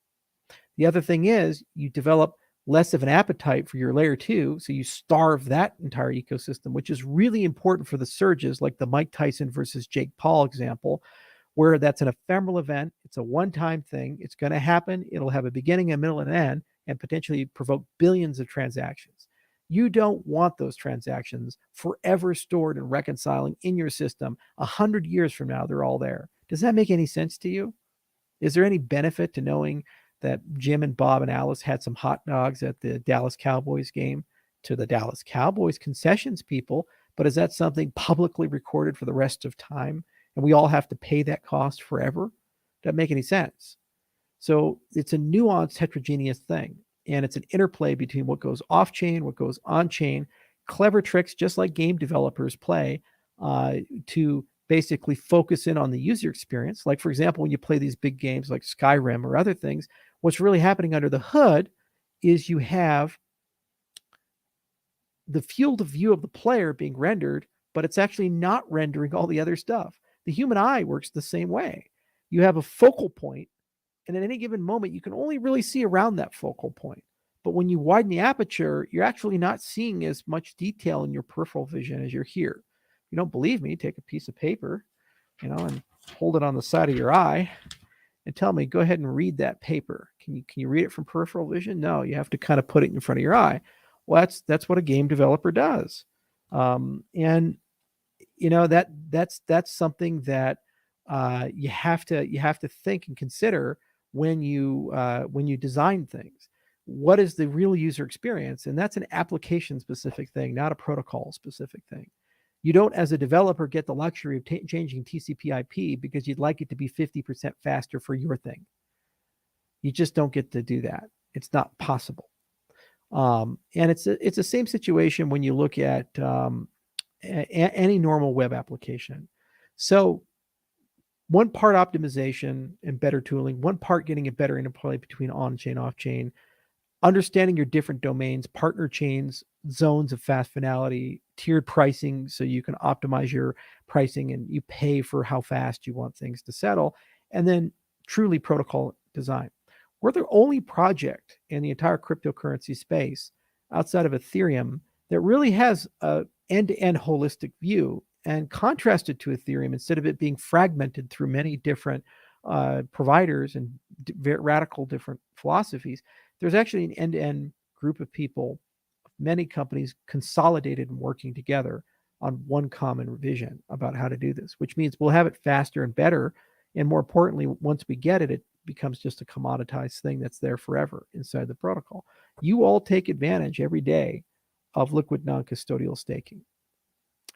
The other thing is you develop less of an appetite for your layer 2, so you starve that entire ecosystem, which is really important for the surges, like the Mike Tyson versus Jake Paul example, where that's an ephemeral event. It's a one-time thing. It's going to happen. It'll have a beginning, a middle, and an end, and potentially provoke billions of transactions. You don't want those transactions forever stored and reconciling in your system. 100 years from now, they're all there. Does that make any sense to you? Is there any benefit to knowing that Jim and Bob and Alice had some hot dogs at the Dallas Cowboys game to the Dallas Cowboys concessions people, but is that something publicly recorded for the rest of time? And we all have to pay that cost forever? Doesn't make any sense. So it's a nuanced, heterogeneous thing. And it's an interplay between what goes off chain, what goes on chain, clever tricks, just like game developers play to basically focus in on the user experience. Like, for example, when you play these big games like Skyrim or other things, what's really happening under the hood is you have the field of view of the player being rendered, but it's actually not rendering all the other stuff. The human eye works the same way. You have a focal point, and at any given moment, you can only really see around that focal point. But when you widen the aperture, you're actually not seeing as much detail in your peripheral vision as you're here. If you don't believe me, take a piece of paper, and hold it on the side of your eye and tell me, go ahead and read that paper. Can you read it from peripheral vision? No, you have to kind of put it in front of your eye. Well, that's what a game developer does. And that's something that you have to think and consider when you design things. What is the real user experience? And that's an application specific thing, not a protocol specific thing. You don't, as a developer, get the luxury of changing TCP/IP because you'd like it to be 50% faster for your thing. You just don't get to do that. It's not possible. And it's the same situation when you look at any normal web application. So one part optimization and better tooling, one part getting a better interplay between on-chain, off-chain, understanding your different domains, partner chains, zones of fast finality, tiered pricing so you can optimize your pricing and you pay for how fast you want things to settle, and then truly protocol design. We're the only project in the entire cryptocurrency space outside of Ethereum that really has an end-to-end holistic view, and contrasted to Ethereum, instead of it being fragmented through many different providers and radical different philosophies, there's actually an end-to-end group of people, many companies consolidated and working together on one common vision about how to do this, which means we'll have it faster and better. And more importantly, once we get it, it becomes just a commoditized thing that's there forever inside the protocol. You all take advantage every day of liquid non-custodial staking.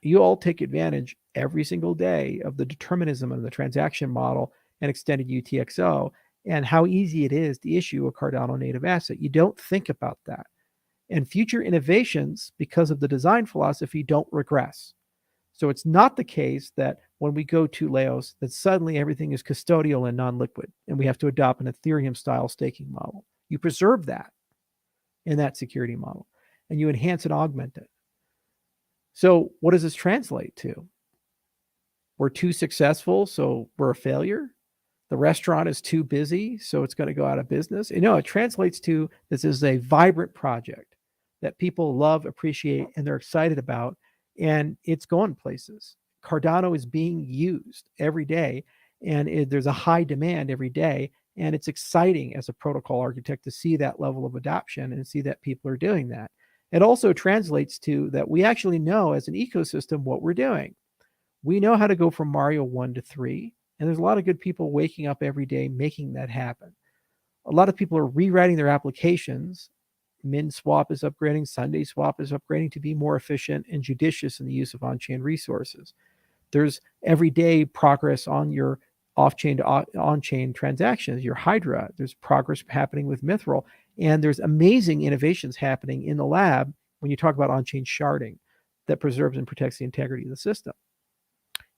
You all take advantage every single day of the determinism of the transaction model and extended UTXO and how easy it is to issue a Cardano native asset. You don't think about that. And future innovations, because of the design philosophy, don't regress. So it's not the case that when we go to Laos, that suddenly everything is custodial and non-liquid, and we have to adopt an Ethereum-style staking model. You preserve that in that security model, and you enhance and augment it. So what does this translate to? We're too successful, so we're a failure. The restaurant is too busy, so it's going to go out of business. It translates to this is a vibrant project that people love, appreciate, and they're excited about, and it's going places. Cardano is being used every day, and there's a high demand every day, and it's exciting as a protocol architect to see that level of adoption and see that people are doing that. It also translates to that we actually know as an ecosystem what we're doing. We know how to go from Mario 1 to 3, and there's a lot of good people waking up every day making that happen. A lot of people are rewriting their applications. MinSwap is upgrading, SundaySwap is upgrading to be more efficient and judicious in the use of on-chain resources. There's everyday progress on your off-chain to on-chain transactions, your Hydra. There's progress happening with Mithril. And there's amazing innovations happening in the lab when you talk about on-chain sharding that preserves and protects the integrity of the system.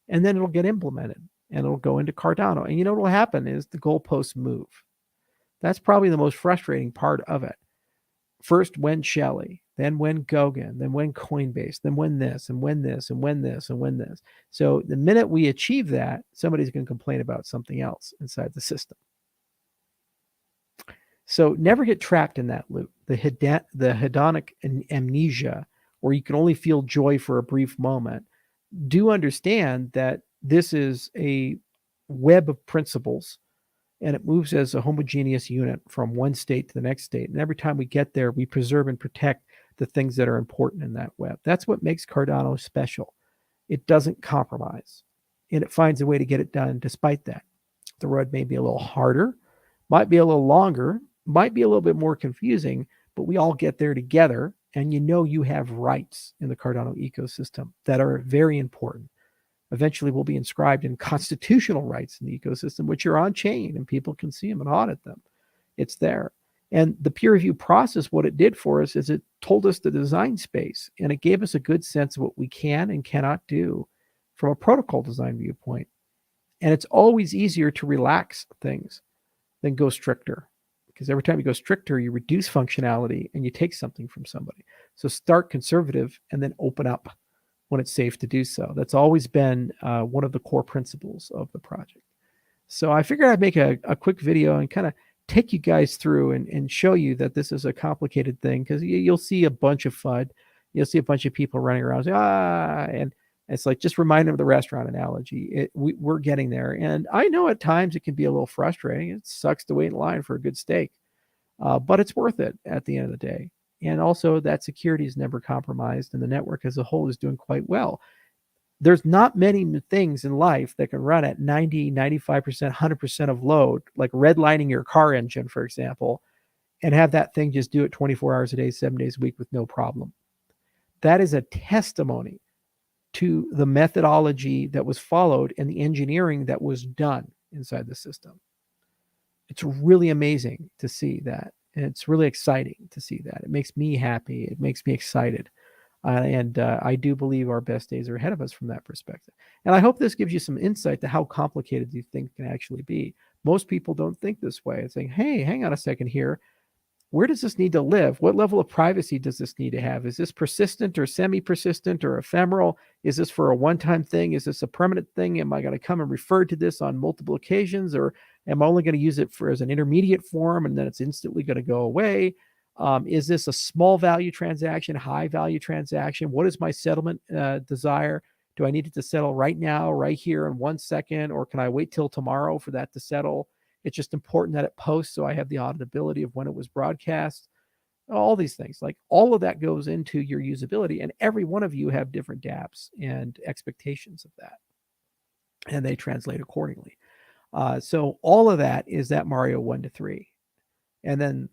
And then it'll get implemented and it'll go into Cardano. And what will happen is the goalposts move. That's probably the most frustrating part of it. First, when Shelley, then when Goguen, then when Coinbase, then when this, and when this, and when this, and when this. So the minute we achieve that, somebody's going to complain about something else inside the system. So never get trapped in that loop, the hedonic amnesia, where you can only feel joy for a brief moment. Do understand that this is a web of principles, and it moves as a homogeneous unit from one state to the next state. And every time we get there, we preserve and protect the things that are important in that web. That's what makes Cardano special. It doesn't compromise, and it finds a way to get it done despite that. The road may be a little harder, Might be a little longer, might be a little bit more confusing, but we all get there together. And you have rights in the Cardano ecosystem that are very important. Eventually will be inscribed in constitutional rights in the ecosystem, which are on chain and people can see them and audit them. It's there. And the peer review process, what it did for us is it told us the design space, and it gave us a good sense of what we can and cannot do from a protocol design viewpoint. And it's always easier to relax things than go stricter, because every time you go stricter, you reduce functionality and you take something from somebody. So start conservative and then open up when it's safe to do so. That's always been one of the core principles of the project. So I figured I'd make a quick video and kind of take you guys through and show you that this is a complicated thing, because you'll see a bunch of FUD. You'll see a bunch of people running around saying, and it's like, just remind them of the restaurant analogy. We're getting there. And I know at times it can be a little frustrating. It sucks to wait in line for a good steak, but it's worth it at the end of the day. And also that security is never compromised and the network as a whole is doing quite well. There's not many things in life that can run at 90, 95%, 100% of load, like redlining your car engine, for example, and have that thing just do it 24 hours a day, 7 days a week with no problem. That is a testimony to the methodology that was followed and the engineering that was done inside the system. It's really amazing to see that. And it's really exciting to see that. It makes me happy. It makes me excited. And I do believe our best days are ahead of us from that perspective. And I hope this gives you some insight to how complicated these things can actually be. Most people don't think this way. It's saying, hey, hang on a second here. Where does this need to live? What level of privacy does this need to have? Is this persistent or semi-persistent or ephemeral? Is this for a one-time thing? Is this a permanent thing? Am I going to come and refer to this on multiple occasions, or am I only going to use it as an intermediate form and then it's instantly going to go away? Is this a small value transaction, high value transaction? What is my settlement desire? Do I need it to settle right now, right here in 1 second, or can I wait till tomorrow for that to settle? It's just important that it posts so I have the auditability of when it was broadcast. All these things, like all of that goes into your usability, and every one of you have different dApps and expectations of that, and they translate accordingly. So all of that is that Mario 1 to 3. And then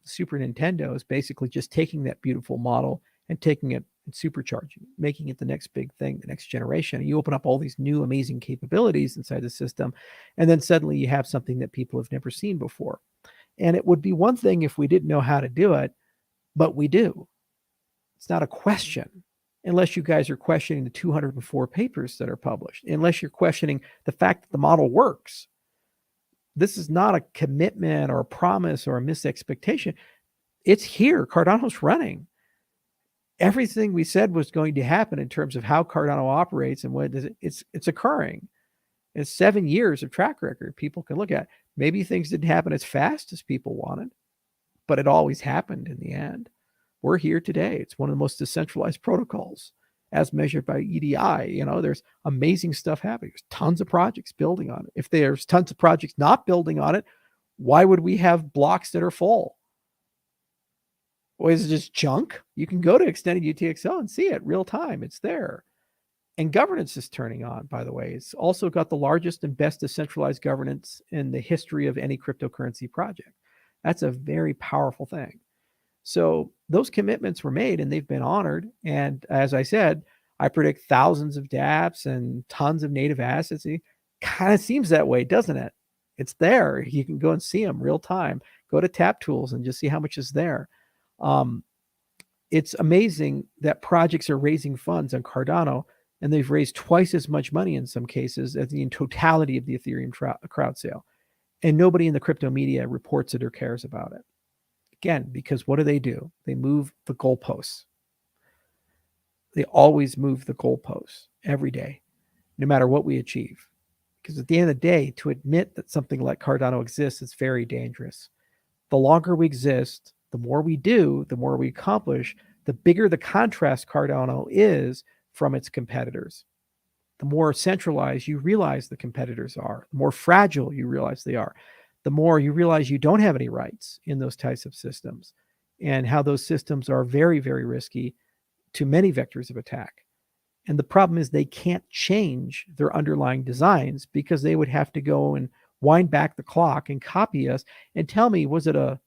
Super Nintendo is basically just taking that beautiful model and taking it and supercharging, making it the next big thing, the next generation. And you open up all these new amazing capabilities inside the system, and then suddenly you have something that people have never seen before. And it would be one thing if we didn't know how to do it, but we do. It's not a question, unless you guys are questioning the 204 papers that are published, unless you're questioning the fact that the model works. This is not a commitment or a promise or a misexpectation. It's here. Cardano's running. Everything we said was going to happen in terms of how Cardano operates and what it's occurring. It's 7 years of track record people can look at. Maybe things didn't happen as fast as people wanted, but it always happened in the end. We're here today. It's one of the most decentralized protocols as measured by EDI. There's amazing stuff happening. There's tons of projects building on it. If there's tons of projects not building on it, why would we have blocks that are full? Or is it just junk? You can go to Extended UTXO and see it real time. It's there. And governance is turning on, by the way. It's also got the largest and best decentralized governance in the history of any cryptocurrency project. That's a very powerful thing. So those commitments were made and they've been honored. And as I said, I predict thousands of dApps and tons of native assets. It kind of seems that way, doesn't it? It's there. You can go and see them real time. Go to Tap Tools and just see how much is there. It's amazing that projects are raising funds on Cardano, and they've raised twice as much money in some cases as the totality of the Ethereum crowd sale. And nobody in the crypto media reports it or cares about it. Again, because what do? They move the goalposts. They always move the goalposts every day, no matter what we achieve. Because at the end of the day, to admit that something like Cardano exists is very dangerous. The longer we exist, the more we do, the more we accomplish, the bigger the contrast Cardano is from its competitors. The more centralized you realize the competitors are, the more fragile you realize they are, the more you realize you don't have any rights in those types of systems, and how those systems are very, very risky to many vectors of attack. And the problem is they can't change their underlying designs, because they would have to go and wind back the clock and copy us and tell me, was it a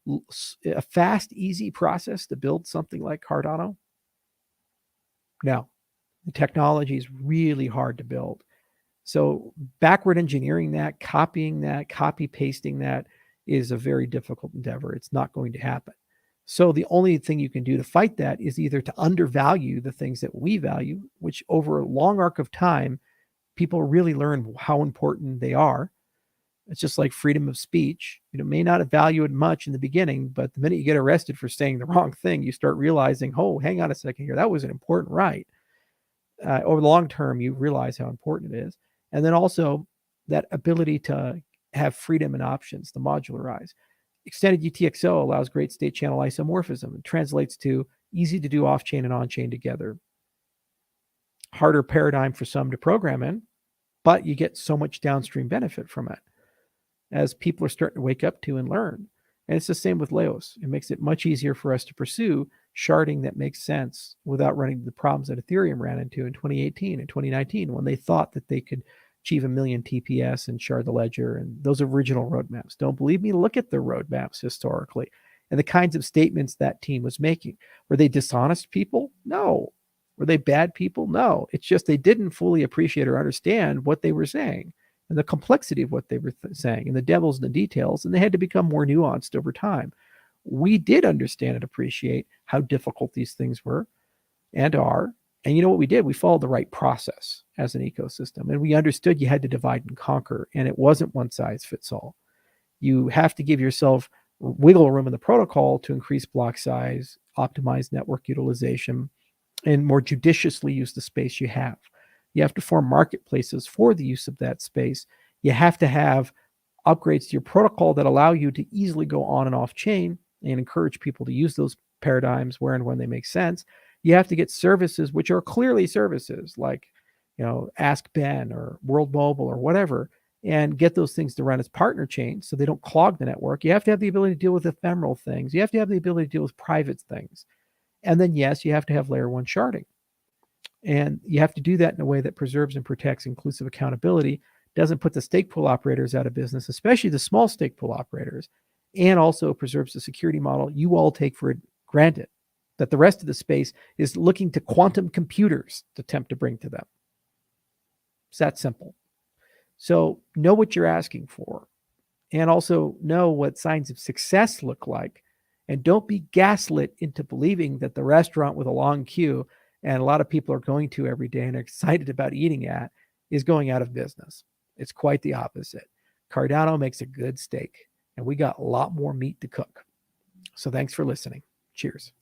fast, easy process to build something like Cardano? No. The technology is really hard to build. So backward engineering that, copying that, copy pasting that is a very difficult endeavor. It's not going to happen. So the only thing you can do to fight that is either to undervalue the things that we value, which over a long arc of time, people really learn how important they are. It's just like freedom of speech. You may not value it much in the beginning, but the minute you get arrested for saying the wrong thing, you start realizing, oh, hang on a second here, that was an important right. Over the long term, you realize how important it is. And then also that ability to have freedom and options, to modularize. Extended UTXO allows great state channel isomorphism. It translates to easy to do off-chain and on-chain together. Harder paradigm for some to program in, but you get so much downstream benefit from it as people are starting to wake up to and learn. And it's the same with Laos. It makes it much easier for us to pursue sharding that makes sense without running the problems that Ethereum ran into in 2018 and 2019 when they thought that they could achieve 1 million TPS and shard the ledger and those original roadmaps. Don't believe me? Look at the roadmaps historically and the kinds of statements that team was making. Were they dishonest people? No. Were they bad people? No. It's just they didn't fully appreciate or understand what they were saying and the complexity of what they were saying and the devil's in the details, and they had to become more nuanced over time. We did understand and appreciate how difficult these things were and are. And you know what we did? We followed the right process as an ecosystem. And we understood you had to divide and conquer. And it wasn't one size fits all. You have to give yourself wiggle room in the protocol to increase block size, optimize network utilization, and more judiciously use the space you have. You have to form marketplaces for the use of that space. You have to have upgrades to your protocol that allow you to easily go on and off chain and encourage people to use those paradigms where and when they make sense. You have to get services which are clearly services like, Ask Ben or World Mobile or whatever, and get those things to run as partner chains so they don't clog the network. You have to have the ability to deal with ephemeral things. You have to have the ability to deal with private things. And then, yes, you have to have layer one sharding. And you have to do that in a way that preserves and protects inclusive accountability, doesn't put the stake pool operators out of business, especially the small stake pool operators, and also preserves the security model you all take for granted, that the rest of the space is looking to quantum computers to attempt to bring to them. It's that simple. So know what you're asking for, and also know what signs of success look like. And don't be gaslit into believing that the restaurant with a long queue and a lot of people are going to every day and are excited about eating at is going out of business. It's quite the opposite. Cardano makes a good steak, and we got a lot more meat to cook. So thanks for listening. Cheers.